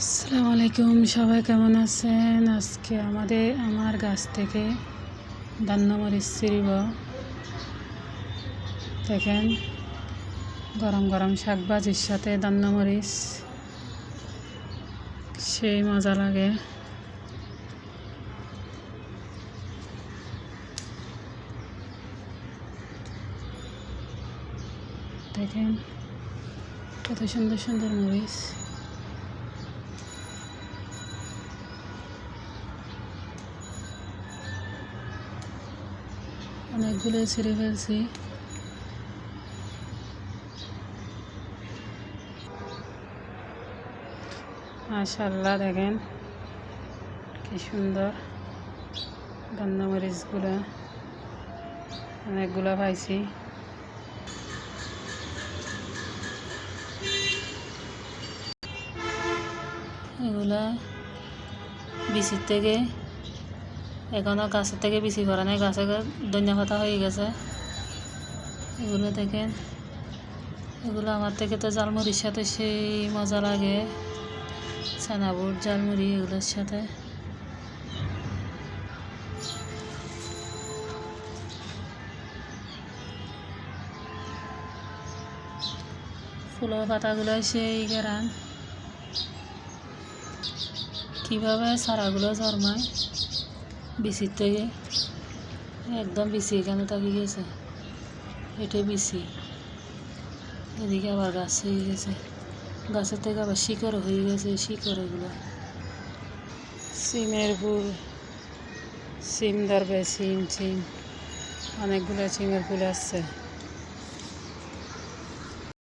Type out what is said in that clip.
আসসালামু আলাইকুম, সবাই কেমন আছেন? আজকে আমার গাছ থেকে দান্নামরিচ ছিঁড়ব। দেখেন, গরম গরম শাক ভাজির সাথে দান্নামরিচ সেই মজা লাগে। দেখেন কত সুন্দর সুন্দর মরিচ। অনেকগুলো ছিঁড়ে ফেলছি। মাশাআল্লাহ, দেখেন কি সুন্দর দান্নামরিচগুলো, অনেকগুলো পাইছি। এগুলা বিচির থেকে এখনও গাছের থেকে বিচি করা নেই, গাছে ধনিয়া পাতা হয়ে গেছে। এগুলো দেখেন, এগুলো আমার থেকে তো ঝালমুড়ির সাথে সেই মজা লাগে, ছানাবুট ঝালমুড়ি এগুলোর সাথে। ফুলের পাতাগুলো সেই গেরান, কীভাবে চারাগুলো জন্মায় বিচির থেকে, একদম বিচি এখানে থাকি গেছে, এটা বিচি। এদিকে আবার গাছ হয়ে গেছে, গাছের থেকে আবার শিকড় হয়ে গেছে, শিকড় এগুলো। সিমের ফুল, সিম ধরবে, সিম অনেকগুলো সিমের ফুল আসছে।